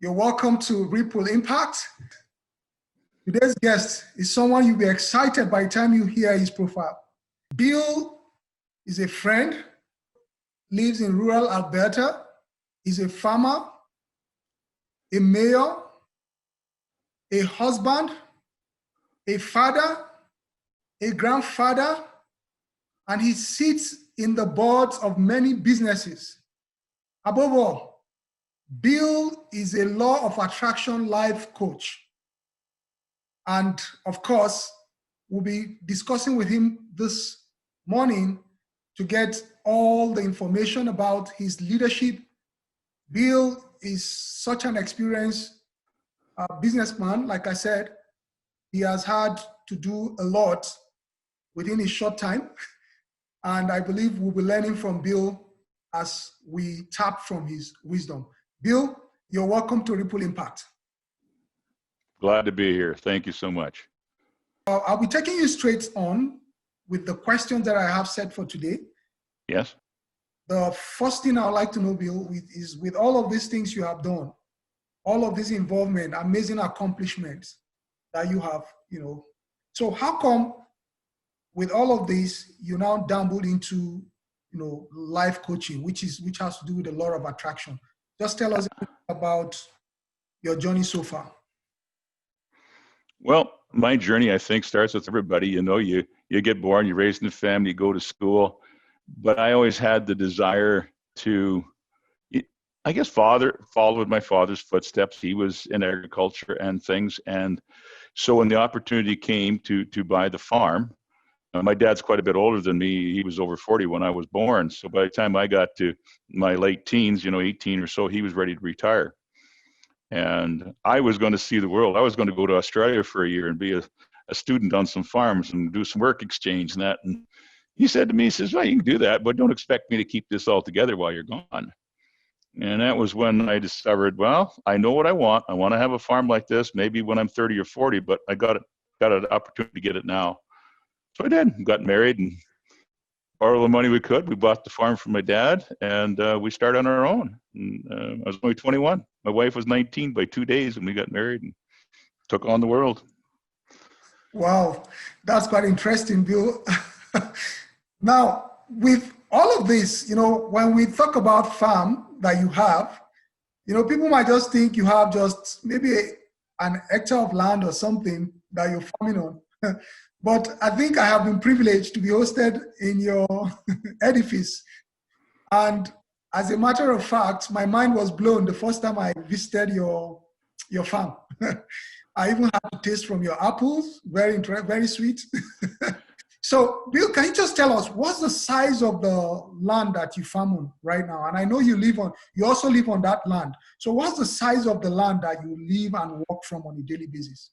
You're welcome to Ripple Impact. Today's guest is someone you'll be excited by the time you hear his profile. Bill is a friend, lives in rural Alberta, is a farmer, a mayor, a husband, a father, a grandfather, and he sits in the boards of many businesses. Above all, Bill is a law of attraction life coach. And of course, we'll be discussing with him this morning to get all the information about his leadership. Bill is such an experienced businessman. Like I said, he has had to do a lot within a short time. And I believe we'll be learning from Bill as we tap from his wisdom. Bill, you're welcome to Ripple Impact. Glad to be here. Thank you so much. I'll be taking you straight on with the questions that I have set for today. Yes. The first thing I'd like to know, Bill, is with all of these things you have done, all of this involvement, amazing accomplishments that you have, so how come with all of this, you now dabbled into, life coaching, which has to do with the law of attraction? Just tell us about your journey so far. Well, my journey, I think, starts with everybody. You get born, you're raised in a family, you go to school. But I always had the desire to, I guess, follow in my father's footsteps. He was in agriculture and things. And so when the opportunity came to buy the farm, my dad's quite a bit older than me. He was over 40 when I was born. So by the time I got to my late teens, 18 or so, he was ready to retire. And I was going to see the world. I was going to go to Australia for a year and be a student on some farms and do some work exchange and that. And he said to me, he says, well, you can do that, but don't expect me to keep this all together while you're gone. And that was when I discovered, well, I know what I want. I want to have a farm like this, maybe when I'm 30 or 40, but I got an opportunity to get it now. So I did, got married and borrowed the money we could. We bought the farm from my dad and we started on our own. And, I was only 21. My wife was 19 by 2 days when we got married and took on the world. Wow, that's quite interesting, Bill. Now, with all of this, when we talk about farm that you have, people might just think you have just maybe an hectare of land or something that you're farming on. But I think I have been privileged to be hosted in your edifice. And as a matter of fact, my mind was blown the first time I visited your farm. I even had to taste from your apples, very sweet. So, Bill, can you just tell us what's the size of the land that you farm on right now? And I know you also live on that land. So what's the size of the land that you live and work from on a daily basis?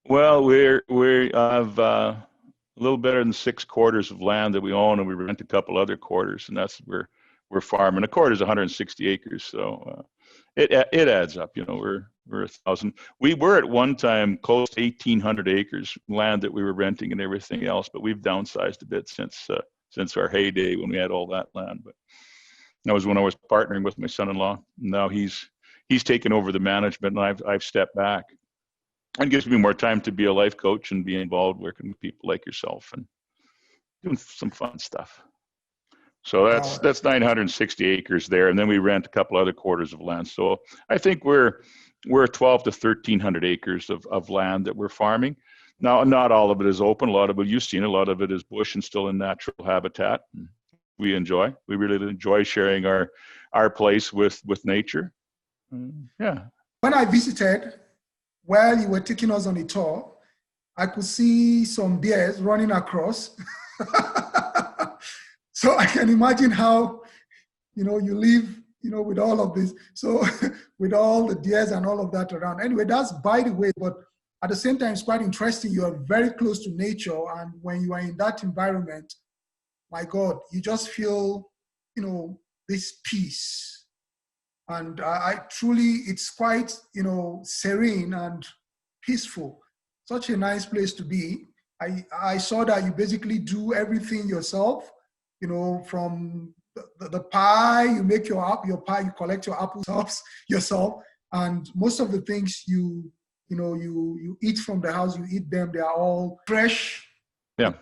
Well, we have a little better than 6 quarters of land that we own, and we rent a couple other quarters, and that's where we're farming. A quarter is 160 acres, so it adds up. We're 1,000. We were at one time close to 1,800 acres land that we were renting and everything else, but we've downsized a bit since our heyday when we had all that land. But that was when I was partnering with my son-in-law. Now he's taken over the management, and I've stepped back. It gives me more time to be a life coach and be involved working with people like yourself and doing some fun stuff. So that's 960 acres there, and then we rent a couple other quarters of land. So I think we're 12 to 1,300 acres of land that we're farming. Now, not all of it is open. A lot of it, you've seen, a lot of it is bush and still in natural habitat. We really enjoy sharing our place with nature. Yeah. When I visited, while you were taking us on a tour, I could see some bears running across. So I can imagine how, you live, with all of this. So with all the deers and all of that around. Anyway, that's by the way, but at the same time, it's quite interesting. You are very close to nature. And when you are in that environment, my God, you just feel, this peace. And I truly, it's quite, serene and peaceful. Such a nice place to be. I saw that you basically do everything yourself, from the pie, you make your pie, you collect your apples yourself. and most of the things you eat from the house, you eat them, they are all fresh. Yeah.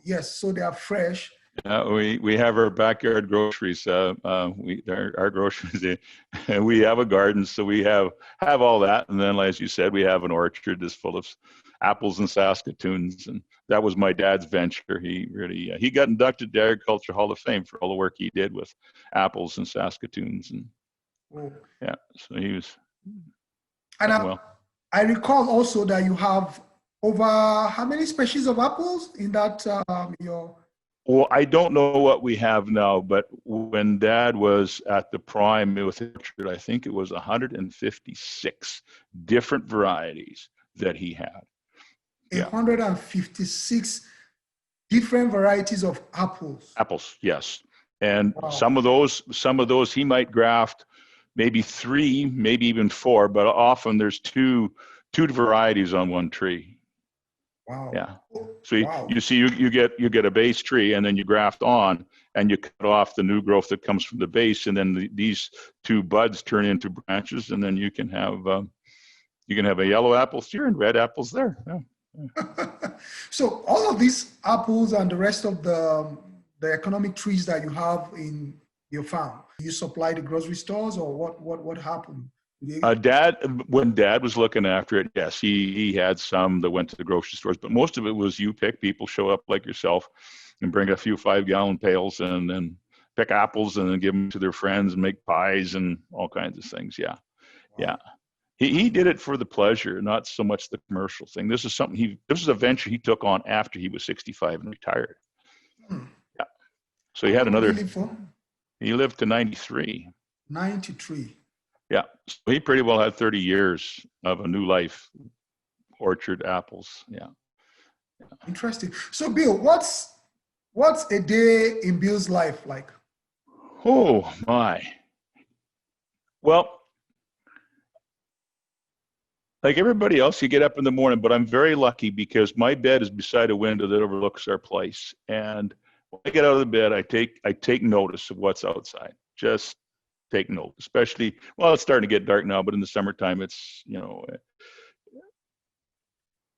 Yes, so they are fresh. We have our backyard groceries. Our groceries. We have a garden, so we have all that. And then, as you said, we have an orchard that's full of apples and Saskatoons. And that was my dad's venture. He got inducted to the Agriculture Hall of Fame for all the work he did with apples and Saskatoons. And yeah, so he was. And well, I recall also that you have over how many species of apples in that your. Well, I don't know what we have now, but when Dad was at the prime with orchard, I think it was 156 different varieties that he had. 156 different varieties of apples. Apples, yes. And wow. some of those he might graft maybe 3, maybe even 4, but often there's two varieties on one tree. Wow. Yeah. So you see, you get a base tree, and then you graft on, and you cut off the new growth that comes from the base, and then these 2 buds turn into branches, and then you can have a yellow apple here and red apples there. Yeah. So all of these apples and the rest of the economic trees that you have in your farm, you supply the grocery stores, or what happened? When Dad was looking after it, yes, he had some that went to the grocery stores, but most of it was you pick. People show up like yourself and bring a few 5-gallon pails and then pick apples and then give them to their friends and make pies and all kinds of things. Yeah. Wow. Yeah. He did it for the pleasure, not so much the commercial thing. This is a venture he took on after he was 65 and retired. Yeah. So he had another, he lived to 93. 93. Yeah, so he pretty well had 30 years of a new life, orchard apples. Yeah. Interesting. So, Bill, what's a day in Bill's life like? Oh my. Well, like everybody else, you get up in the morning, but I'm very lucky because my bed is beside a window that overlooks our place, and when I get out of the bed, I take notice of what's outside. Just take note, especially, well, it's starting to get dark now, but in the summertime, it's,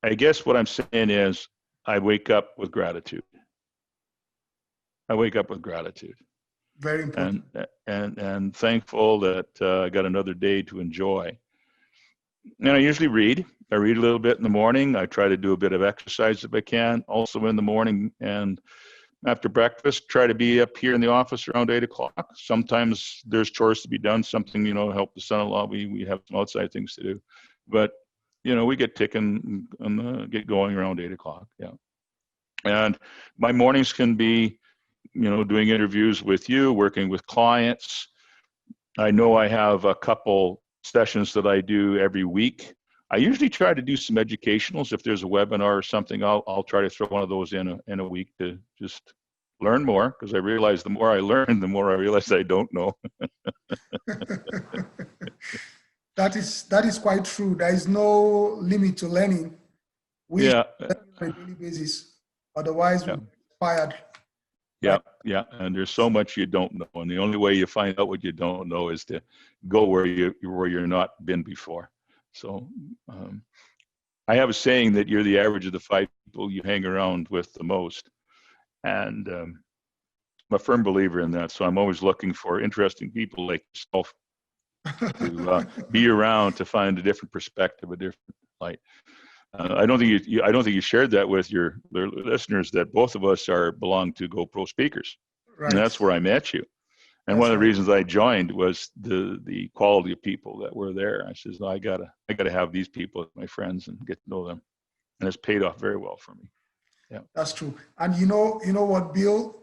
I guess what I'm saying is I wake up with gratitude. Very important. And thankful that I got another day to enjoy. And I usually read. I read a little bit in the morning. I try to do a bit of exercise if I can, also in the morning. And after breakfast, try to be up here in the office around 8 o'clock. Sometimes there's chores to be done, something, help the son-in-law. We have some outside things to do. But, we get ticking and get going around 8 o'clock. Yeah. And my mornings can be, doing interviews with you, working with clients. I know I have a couple sessions that I do every week. I usually try to do some educationals. If there's a webinar or something, I'll try to throw one of those in a week to just learn more, because I realize the more I learn, the more I realize I don't know. That is quite true. There is no limit to learning. We learn on a daily basis. Otherwise, we're inspired. Yeah, yeah. And there's so much you don't know, and the only way you find out what you don't know is to go where you're not been before. So I have a saying that you're the average of the 5 people you hang around with the most. And I'm a firm believer in that. So I'm always looking for interesting people like yourself to be around, to find a different perspective, a different light. I don't think you shared that with your listeners, that both of us belong to GoPro speakers. Right. And that's where I met you. And one of the reasons I joined was the quality of people that were there. I says, I gotta have these people as my friends and get to know them, and it's paid off very well for me. Yeah, that's true. And you know what, Bill,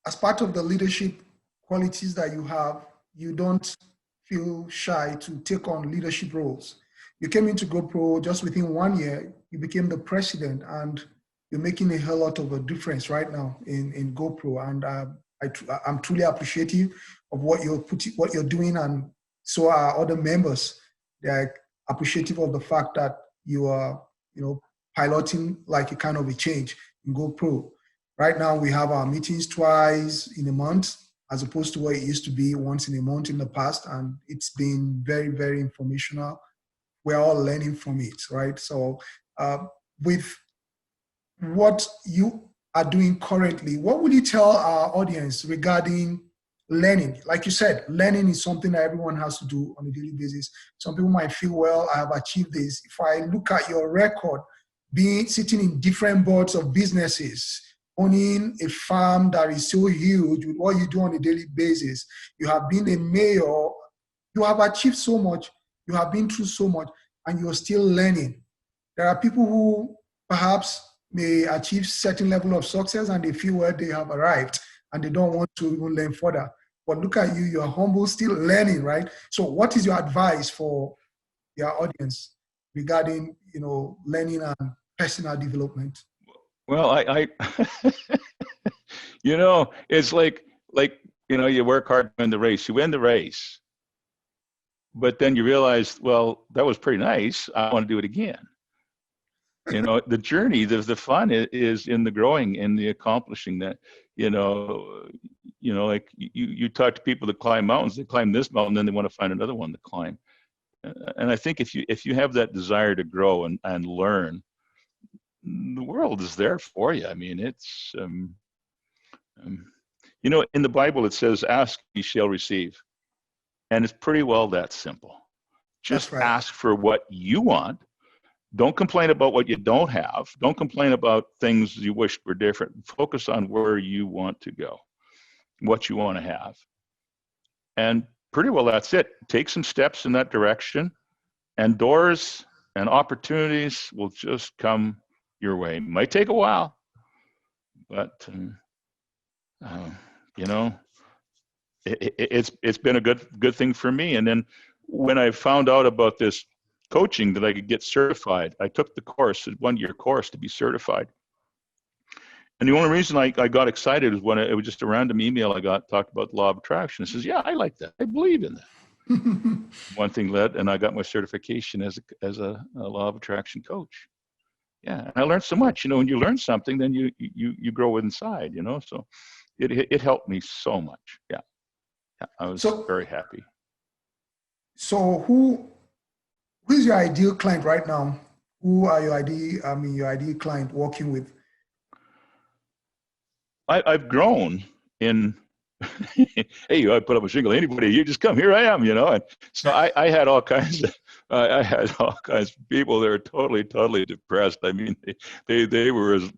as part of the leadership qualities that you have, you don't feel shy to take on leadership roles. You came into GoPro just within 1 year. You became the president, and you're making a hell lot of a difference right now in GoPro. And I'm truly appreciative of what you're doing, and so are other members. They're appreciative of the fact that you are, piloting like a kind of a change in GoPro. Right now, we have our meetings twice in a month. as opposed to what it used to be once in a month in the past. And it's been very, very informational. We're all learning from it, right? So with what you are doing currently, what would you tell our audience regarding learning? Like you said, learning is something that everyone has to do on a daily basis. Some people might feel, well, I have achieved this. If I look at your record, being sitting in different boards of businesses, owning a farm that is so huge with what you do on a daily basis, you have been a mayor, you have achieved so much, you have been through so much, and you're still learning. There are people who perhaps may achieve certain level of success and they feel where they have arrived and they don't want to even learn further. But look at you, you're humble, still learning, right? So what is your advice for your audience regarding, learning and personal development? Well, I it's like, you work hard to win the race. You win the race, but then you realize, well, that was pretty nice. I want to do it again. The journey, the fun is in the growing, in the accomplishing that, like you talk to people that climb mountains, they climb this mountain, then they want to find another one to climb. And I think if you have that desire to grow and learn, the world is there for you. I mean, it's, in the Bible, it says, ask, you shall receive. And it's pretty well that simple. Just That's right. ask for what you want. Don't complain about what you don't have. Don't complain about things you wished were different. Focus on where you want to go, what you want to have. And pretty well that's it. Take some steps in that direction, and doors and opportunities will just come your way. It might take a while, but it's been a good thing for me. And then when I found out about this coaching that I could get certified, I took the course, a 1-year course to be certified. And the only reason I got excited is when it was just a random email I got, talked about the law of attraction. It says, yeah, I like that. I believe in that. One thing led, and I got my certification as a law of attraction coach. Yeah, and I learned so much. When you learn something, then you grow inside. So it helped me so much. Yeah, I was very happy. So who is your ideal client right now? Who are your ideal client working with? I've grown in. Hey, I put up a shingle. Anybody, you just come. Here I am. And so I had all kinds of. I had all kinds of people that were totally depressed. I mean, they were as,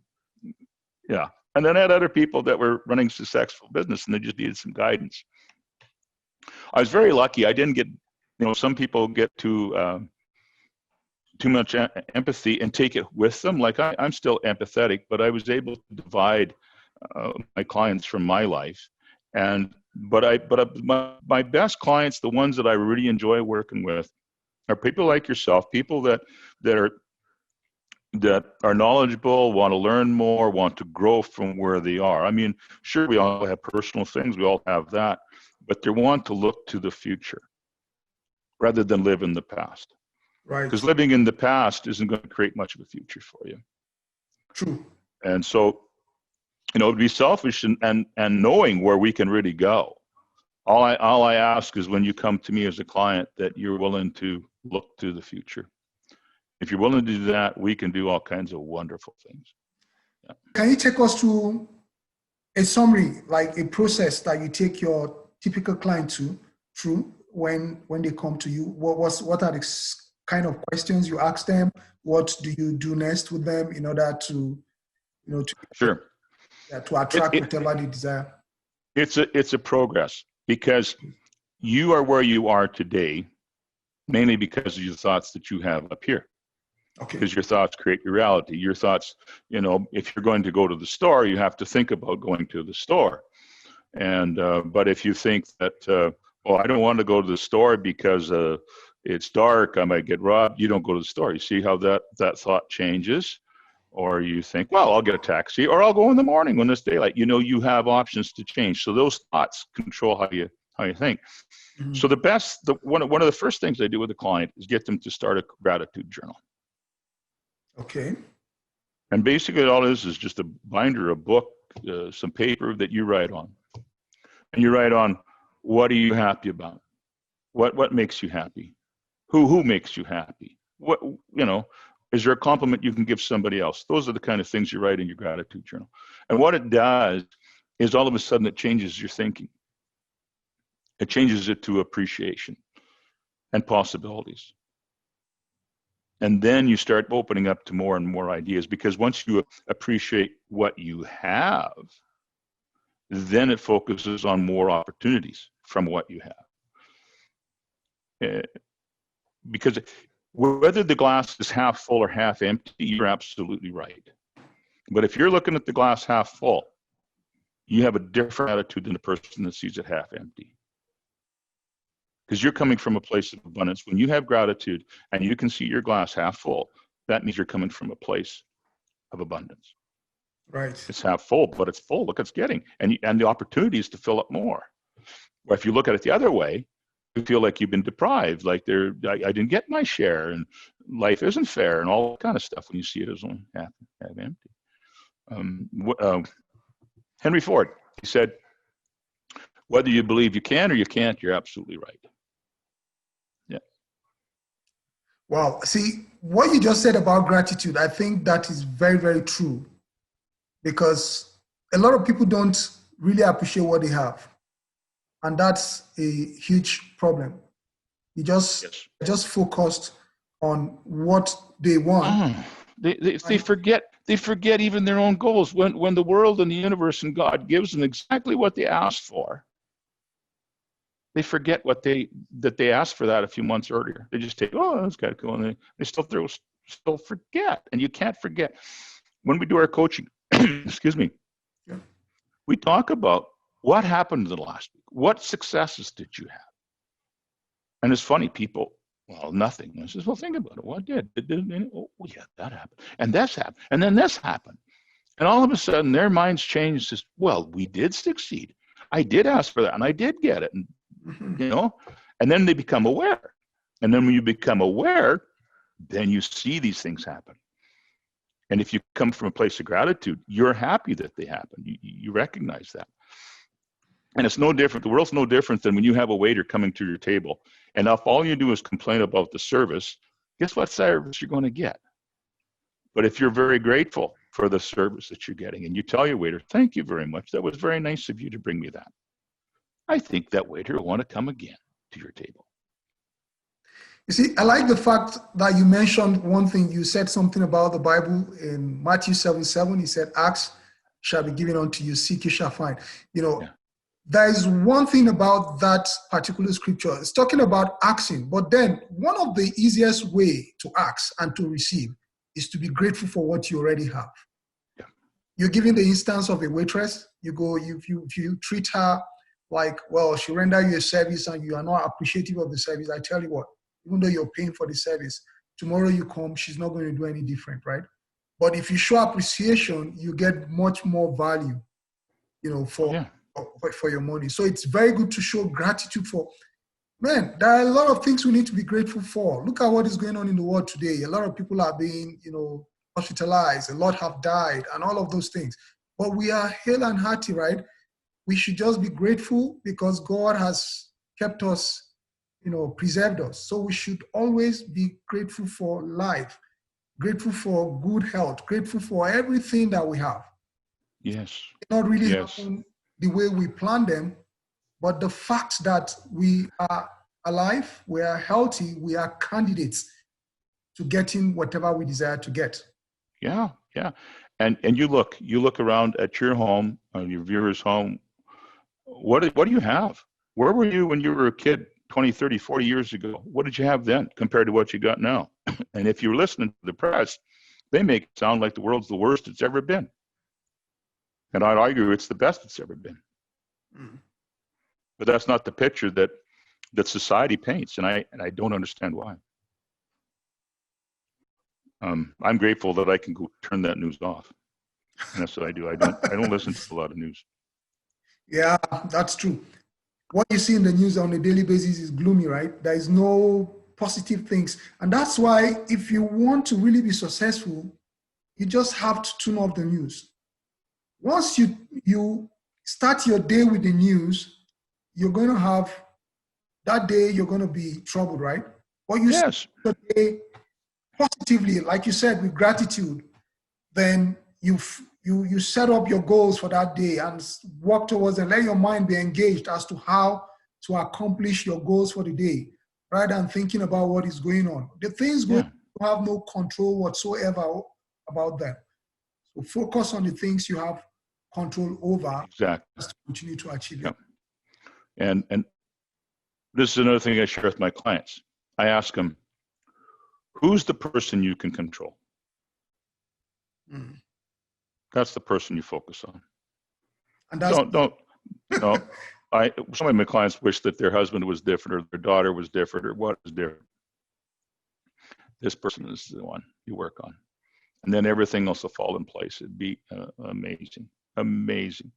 yeah. And then I had other people that were running successful business and they just needed some guidance. I was very lucky. I didn't get, some people get too much empathy and take it with them. Like I'm still empathetic, but I was able to divide my clients from my life. But my best clients, the ones that I really enjoy working with, are people like yourself, people that are knowledgeable, want to learn more, want to grow from where they are. I mean, sure, we all have personal things, we all have that, but they want to look to the future rather than live in the past. Right. Because living in the past isn't going to create much of a future for you. True. And so, to be selfish and knowing where we can really go. All I ask is when you come to me as a client that you're willing to look to the future. If you're willing to do that, we can do all kinds of wonderful things. Yeah. Can you take us through a summary, like a process that you take your typical client through when they come to you? What are the kind of questions you ask them? What do you do next with them in order to, sure. To attract whatever they desire? It's a progress, because you are where you are today, mainly because of your thoughts that you have up here. Okay. Because your thoughts create your reality. Your thoughts, if you're going to go to the store, you have to think about going to the store. And but if you think that, I don't want to go to the store because it's dark, I might get robbed, you don't go to the store. You see how that thought changes? Or you think, well, I'll get a taxi, or I'll go in the morning when it's daylight. You have options to change. So those thoughts control how you think. Mm-hmm. So one of the first things I do with a client is get them to start a gratitude journal. Okay. And basically all it is just a binder, a book, some paper that you write on. And you write on, what are you happy about? What makes you happy? Who makes you happy? What, is there a compliment you can give somebody else? Those are the kind of things you write in your gratitude journal. And what it does is all of a sudden it changes your thinking. It changes it to appreciation and possibilities. And then you start opening up to more and more ideas, because once you appreciate what you have, then it focuses on more opportunities from what you have. Because whether the glass is half full or half empty, you're absolutely right. But if you're looking at the glass half full, you have a different attitude than the person that sees it half empty. Because you're coming from a place of abundance. When you have gratitude and you can see your glass half full, that means you're coming from a place of abundance. Right. It's half full, but it's full. Look, it's getting, and the opportunity is to fill up more. Or if you look at it the other way, you feel like you've been deprived, like I didn't get my share, and life isn't fair, and all that kind of stuff when you see it as only half empty. Henry Ford, he said, whether you believe you can or you can't, you're absolutely right. Yeah. Wow. See, what you just said about gratitude, I think that is very, very true, because a lot of people don't really appreciate what they have. And that's a huge problem. You just focused on what they want. They forget even their own goals. When the world and the universe and God gives them exactly what they asked for, they forget that they asked for that a few months earlier. They just take, oh, that's kind of cool, and they still forget. And you can't forget. When we do our coaching, excuse me, Yeah. we talk about what happened in the last week. What successes did you have? And it's funny, people, well, nothing. I says, well, think about it. What did? Oh, yeah, that happened. And this happened. And then this happened. And all of a sudden, their minds change. Says, well, we did succeed. I did ask for that, and I did get it. And, and then they become aware. And then when you become aware, then you see these things happen. And if you come from a place of gratitude, you're happy that they happen. You recognize that. And it's no different. The world's no different than when you have a waiter coming to your table, and if all you do is complain about the service, guess what service you're going to get? But if you're very grateful for the service that you're getting, and you tell your waiter, thank you very much, that was very nice of you to bring me that, I think that waiter will want to come again to your table. You see, I like the fact that you mentioned one thing. You said something about the Bible in Matthew 7:7. He said, ask shall be given unto you, seek you shall find. Yeah. There is one thing about that particular scripture. It's talking about asking, but then one of the easiest way to ask and to receive is to be grateful for what you already have. Yeah. You're giving the instance of a waitress. You go, if you treat her like, well, she rendered you a service and you are not appreciative of the service, I tell you what, even though you're paying for the service, tomorrow you come, she's not going to do any different, right? But if you show appreciation, you get much more value, for your money. So it's very good to show gratitude for, man, there are a lot of things we need to be grateful for. Look at what is going on in the world today. A lot of people are being, hospitalized. A lot have died and all of those things. But we are hale and hearty, right? We should just be grateful because God has kept us, preserved us. So we should always be grateful for life, grateful for good health, grateful for everything that we have. Yes. Not really happen the way we plan them, but the fact that we are alive, we are healthy, we are candidates to getting whatever we desire to get. Yeah. And you look around at your home, your viewers' home. What do you have? Where were you when you were a kid 20, 30, 40 years ago? What did you have then compared to what you got now? And if you're listening to the press, they make it sound like the world's the worst it's ever been. And I'd argue it's the best it's ever been. But that's not the picture that society paints, and I don't understand why. I'm grateful that I can go turn that news off. And that's what I do. I don't listen to a lot of news. Yeah, that's true. What you see in the news on a daily basis is gloomy, right? There is no positive things. And that's why if you want to really be successful, you just have to tune off the news. Once you start your day with the news, you're going to have, that day you're going to be troubled, right? But you Yes. start the day positively, like you said, with gratitude, then you set up your goals for that day and work towards and let your mind be engaged as to how to accomplish your goals for the day, rather than thinking about what is going on. The things going Yeah. you have no control whatsoever about them. So focus on the things you have control over Exactly. to continue to achieve Yeah. it. And this is another thing I share with my clients. I ask them, who's the person you can control? Mm. That's the person you focus on. And that's Don't no. Some of my clients wish that their husband was different or their daughter was different or what is different. This person is the one you work on. And then everything else will fall in place. It'd be amazing. Amazing.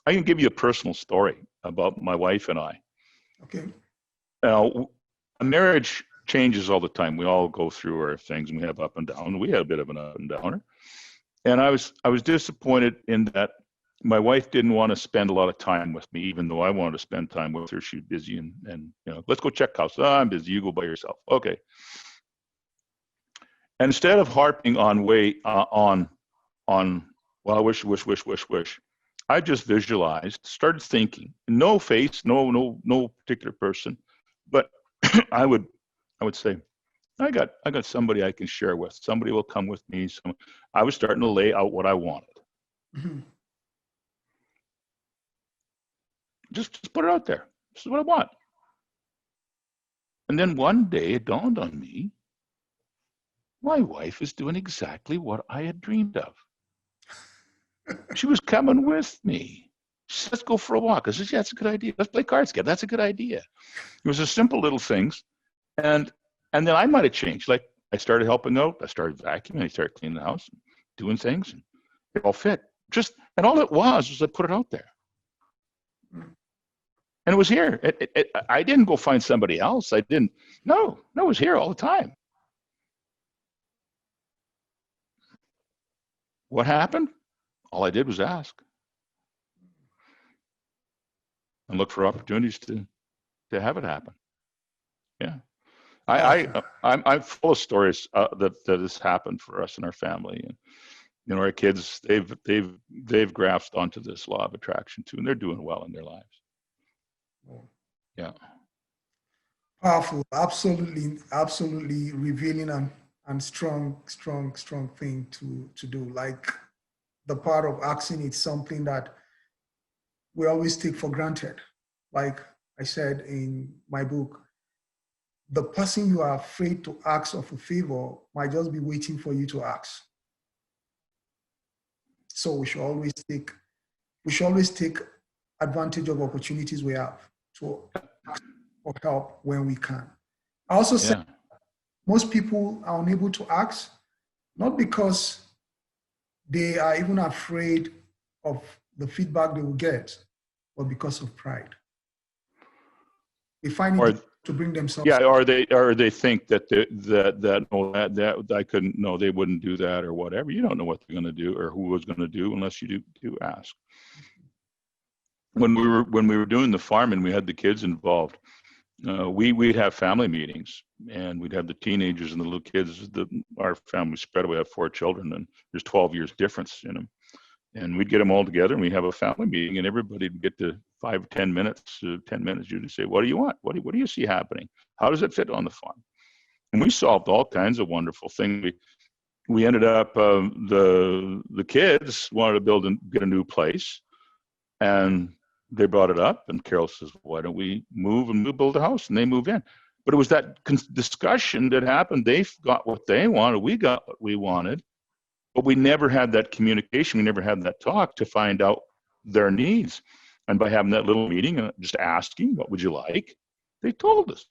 I can give you a personal story about my wife and I. okay. Now, a marriage changes all the time. We all go through our things and we have up and down. We had a bit of an up and downer. And I was disappointed in that my wife didn't want to spend a lot of time with me, even though I wanted to spend time with her. She was busy and let's go check house. Oh, I'm busy. You go by yourself. Okay. And instead of harping on well, I wish, I just visualized, started thinking, no face, no particular person, but I would say, I got somebody I can share with. Somebody will come with me. I was starting to lay out what I wanted. Mm-hmm. Just put it out there. This is what I want. And then one day it dawned on me, my wife is doing exactly what I had dreamed of. She was coming with me. She said, let's go for a walk. I said, yeah, that's a good idea. Let's play cards together. That's a good idea. It was a simple little things. And then I might have changed. Like I started helping out. I started vacuuming. I started cleaning the house, doing things. And it all fit. And all it was I put it out there. And it was here. I didn't go find somebody else. No, it was here all the time. What happened? All I did was ask and look for opportunities to have it happen. Yeah. I'm full of stories that has happened for us and our family, and our kids. They've grasped onto this law of attraction too, and they're doing well in their lives. Yeah, Powerful, absolutely revealing and strong thing to do. Like the part of asking, it's something that we always take for granted. Like I said in my book, the person you are afraid to ask of a favor might just be waiting for you to ask. So we should always take advantage of opportunities we have to ask for help when we can. I also said most people are unable to ask, not because they are even afraid of the feedback they will get, but because of pride. They find it to bring themselves. Yeah, or they think that I couldn't. No, they wouldn't do that or whatever. You don't know what they're going to do or who was going to do unless you do ask. When we were doing the farm and we had the kids involved, we'd have family meetings and we'd have the teenagers and the little kids. Our family spread. We have 4 children and there's 12 years difference in them. And we'd get them all together and we'd have a family meeting and everybody'd get to 5 or 10 minutes, 10 minutes, you'd say, what do you want? What do you see happening? How does it fit on the farm? And we solved all kinds of wonderful things. We ended up, the kids wanted to get a new place and they brought it up and Carol says, why don't we move and we'll build a house, and they move in. But it was that discussion that happened. They got what they wanted. We got what we wanted. But we never had that communication. We never had that talk to find out their needs. And by having that little meeting and just asking, what would you like? They told us.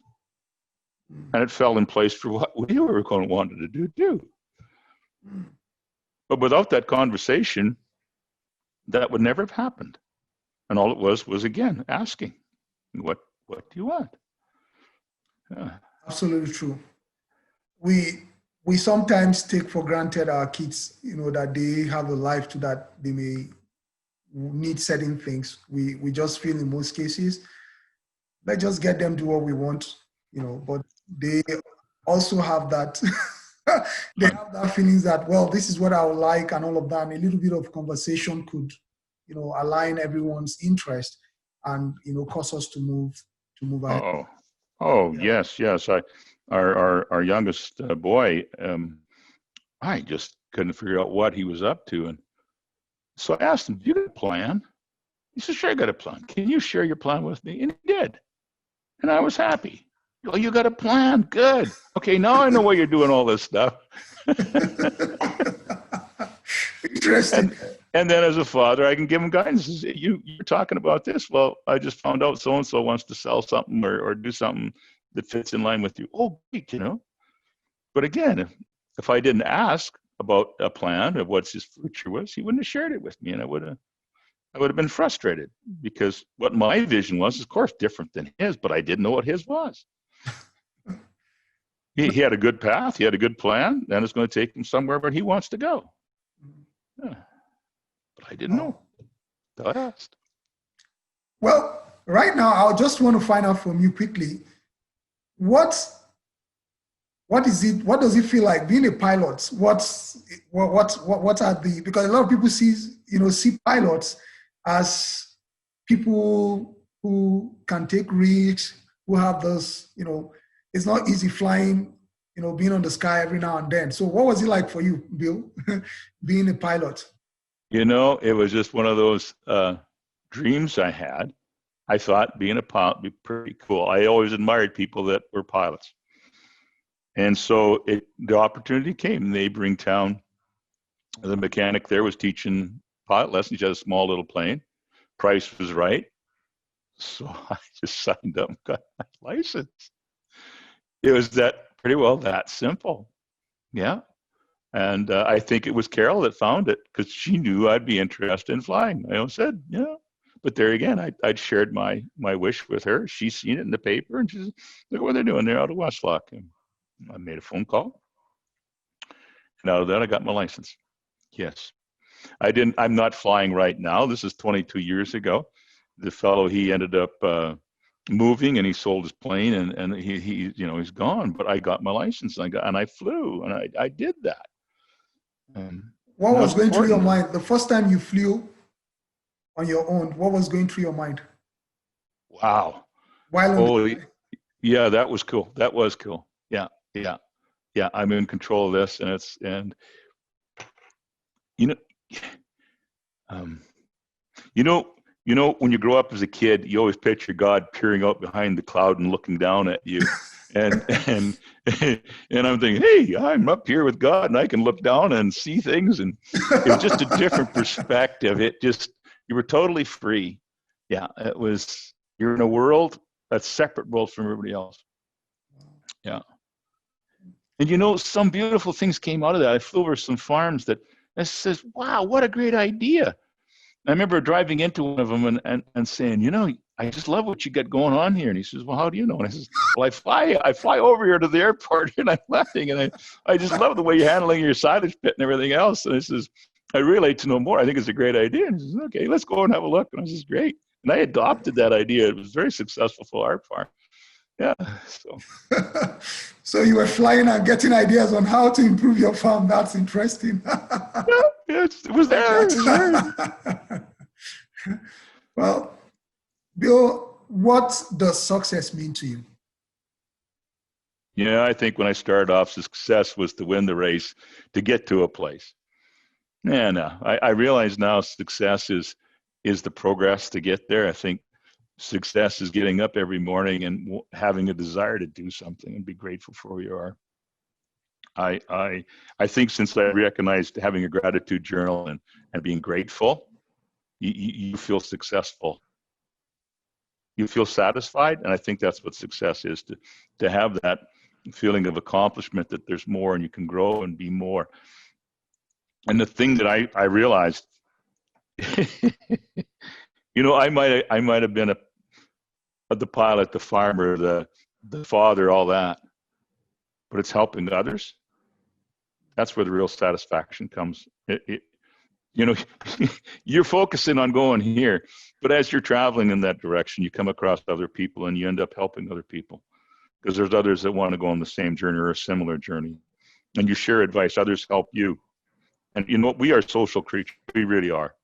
And it fell in place for what we were going to wanted to do. But without that conversation, that would never have happened. And all it was again, asking, what do you want? Yeah. Absolutely true. We sometimes take for granted our kids, that they have a life to that they may need certain things. We just feel in most cases let's just get them to what we want, but they also have that, they have that feelings that, well, this is what I would like and all of that. And a little bit of conversation could, align everyone's interest and, cause us to move ahead. Oh, Yeah. yes. Our youngest boy, I just couldn't figure out what he was up to. And so I asked him, do you got a plan? He said, sure, I got a plan. Can you share your plan with me? And he did. And I was happy. Oh, you got a plan? Good. Okay, now I know why you're doing all this stuff. Interesting. And then as a father, I can give him guidance. You're talking about this. Well, I just found out so-and-so wants to sell something or do something that fits in line with you. Oh, great, But again, if I didn't ask about a plan of what his future was, he wouldn't have shared it with me. And I would have been frustrated because what my vision was, of course, different than his, but I didn't know what his was. He had a good path. He had a good plan. And it's going to take him somewhere where he wants to go. Yeah. But I didn't know. I asked. Well, right now, I just want to find out from you quickly, what is it? What does it feel like being a pilot? What are the, because a lot of people see pilots as people who can take risks, who have those, it's not easy flying, being on the sky every now and then. So what was it like for you, Bill, being a pilot? It was just one of those dreams I had. I thought being a pilot would be pretty cool. I always admired people that were pilots. And so the opportunity came. Neighboring town, the mechanic there was teaching pilot lessons. He had a small little plane. Price was right. So I just signed up and got my license. It was pretty well that simple. Yeah. And I think it was Carol that found it because she knew I'd be interested in flying. I said, But there again, I'd shared my wish with her. She's seen it in the paper and she said, look what they're doing. They're out of Westlock. And I made a phone call. And out of that, I got my license. Yes. I'm not flying right now. This is 22 years ago. The fellow, he ended up moving and he sold his plane and he's gone. But I got my license and I flew and I did that. What was going through your mind the first time you flew on your own? What was going through your mind? Wow. Yeah, that was cool. That was cool. Yeah. I'm in control of this, and when you grow up as a kid, you always picture God peering out behind the cloud and looking down at you. And I'm thinking, hey, I'm up here with God and I can look down and see things. And it was just a different perspective. You were totally free. Yeah, you're in a world, a separate world from everybody else. Yeah. And some beautiful things came out of that. I flew over some farms that says, wow, what a great idea. I remember driving into one of them and saying, I just love what you got going on here. And he says, well, how do you know? And I says, well, I fly over here to the airport and I'm landing. And I just love the way you're handling your silage pit and everything else. And he says, I really like to know more. I think it's a great idea. And he says, okay, let's go and have a look. And I says, great. And I adopted that idea. It was very successful for our farm. Yeah. So you were flying and getting ideas on how to improve your farm. That's interesting. Yeah, it was there. Well, Bill, what does success mean to you? I think when I started off, success was to win the race, to get to a place. And I realize now success is the progress to get there. I think success is getting up every morning and having a desire to do something and be grateful for who you are. I think since I recognized having a gratitude journal and being grateful, you feel successful. You feel satisfied, and I think that's what success is, to have that feeling of accomplishment, that there's more and you can grow and be more. And the thing that I realized, I might have been the pilot, the farmer, the father, all that, but it's helping others. That's where the real satisfaction comes. You know, you're focusing on going here, but as you're traveling in that direction, you come across other people and you end up helping other people because there's others that want to go on the same journey or a similar journey. And you share advice, others help you. And you know what? We are social creatures. We really are.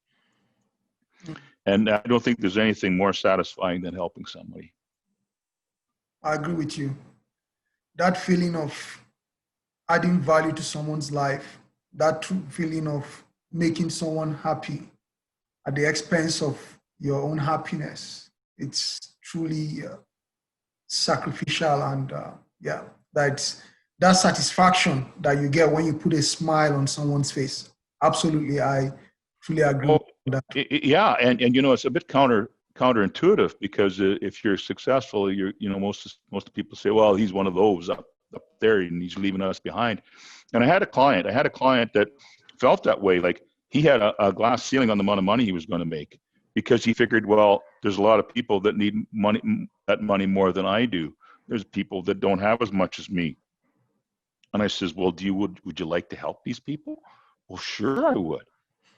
And I don't think there's anything more satisfying than helping somebody. I agree with you. That feeling of adding value to someone's life, that feeling of making someone happy at the expense of your own happiness, it's truly sacrificial. And yeah, that's that satisfaction that you get when you put a smile on someone's face. Absolutely, I fully agree with that. Yeah, and you know, it's a bit counterintuitive because if you're successful, most of the people say, well, he's one of those up there and he's leaving us behind. And I had a client that felt that way. Like he had a glass ceiling on the amount of money he was going to make because he figured, well, there's a lot of people that need that money more than I do. There's people that don't have as much as me. And I says, well, would you like to help these people? Well, sure I would.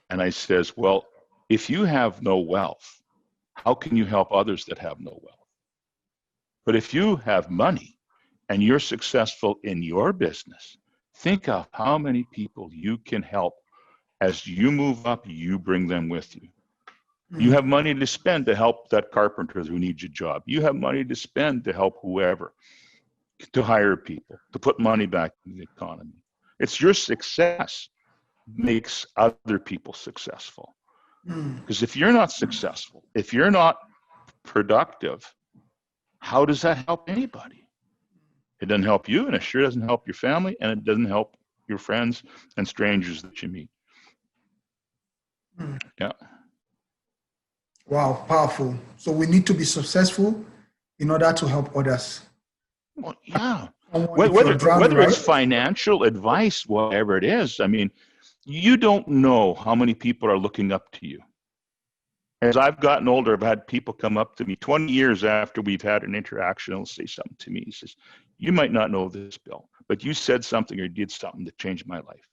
And I says, well, if you have no wealth, how can you help others that have no wealth? But if you have money and you're successful in your business, think of how many people you can help. As you move up, you bring them with you. You have money to spend to help that carpenter who needs a job. You have money to spend to help whoever, to hire people, to put money back in the economy. It's your success makes other people successful. Because if you're not successful, if you're not productive, how does that help anybody? It doesn't help you, and it sure doesn't help your family, and it doesn't help your friends and strangers that you meet. Yeah. Wow, powerful. So we need to be successful in order to help others. Well, yeah. Drowning, Whether it's financial advice, whatever it is, I mean, you don't know how many people are looking up to you. As I've gotten older, I've had people come up to me 20 years after we've had an interaction and say something to me. He says, you might not know this, Bill, but you said something or did something that changed my life.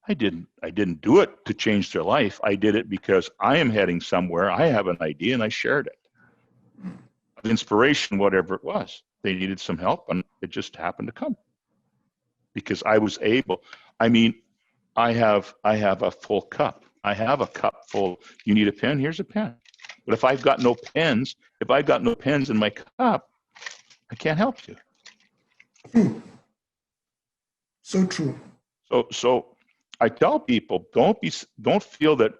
I didn't do it to change their life. I did it because I am heading somewhere. I have an idea and I shared it. Inspiration, whatever it was. They needed some help and it just happened to come. Because I was able, I mean, I have a full cup. I have a cup full. You need a pen? Here's a pen. But if I've got no pens, in my cup, I can't help you. So true. So I tell people, don't feel that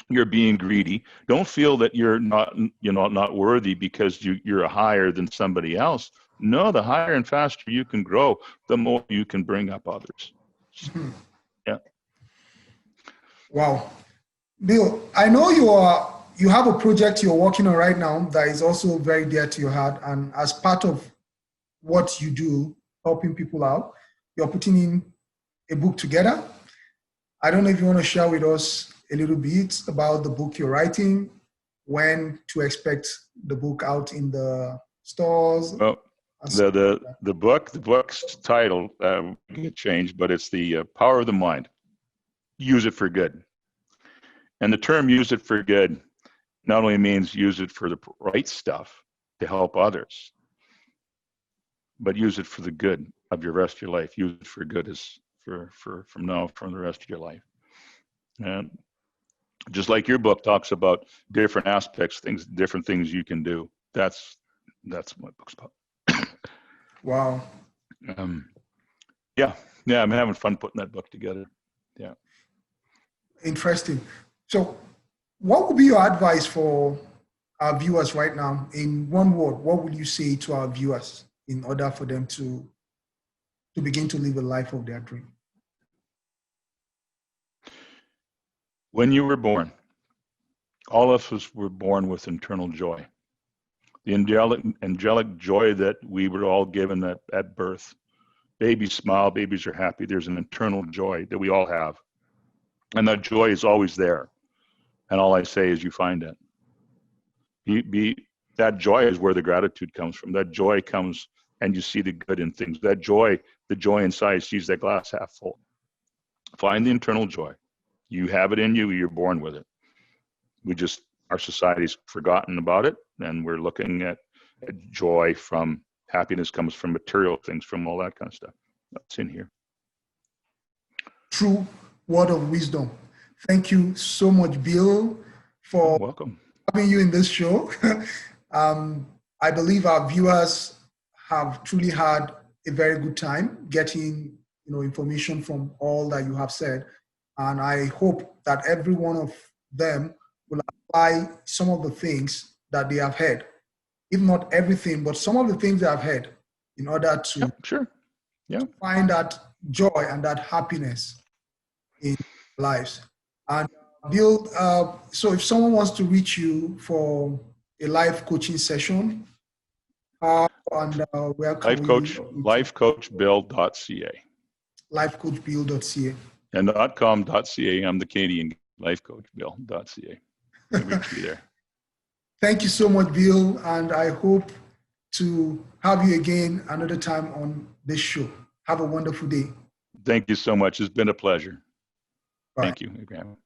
you're being greedy. Don't feel that you're not worthy because you're higher than somebody else. No, the higher and faster you can grow, the more you can bring up others. Yeah. Wow. Bill, I know you have a project you're working on right now that is also very dear to your heart. And as part of what you do, helping people out, you're putting in a book together. I don't know if you want to share with us a little bit about the book you're writing, when to expect the book out in the stores. Well, the book's title get changed, but it's The Power of the Mind. Use it for good. And the term use it for good not only means use it for the right stuff to help others, but use it for the good of your rest of your life. Use it for good is from the rest of your life. And just like your book talks about different aspects, different things you can do. That's what my book's about. Wow. Yeah, I'm having fun putting that book together. Yeah. Interesting. So what would be your advice for our viewers right now? In one word, what would you say to our viewers in order for them to begin to live a life of their dream? When you were born, all of us were born with internal joy. The angelic joy that we were all given at birth. Babies smile, babies are happy. There's an internal joy that we all have. And that joy is always there. And all I say is you find it. That joy is where the gratitude comes from. That joy comes and you see the good in things. That joy, the joy inside sees that glass half full. Find the internal joy. You have it in you. You're born with it. Our society's forgotten about it, and we're looking at joy from happiness comes from material things, from all that kind of stuff. That's in here. True word of wisdom. Thank you so much, Bill, for You're welcome. having you in this show. I believe our viewers have truly had a very good time getting information from all that you have said. And I hope that every one of them will apply some of the things that they have heard. If not everything, but some of the things they have heard in order to find that joy and that happiness in lives. And Bill, so if someone wants to reach you for a life coaching session, where can lifecoachbill.ca. Lifecoachbill.ca. And .com.ca. I'm the Canadian. Lifecoachbill.ca. Reach me there. Thank you so much, Bill, and I hope to have you again another time on this show. Have a wonderful day. Thank you so much. It's been a pleasure. Bye. Thank you, Graham.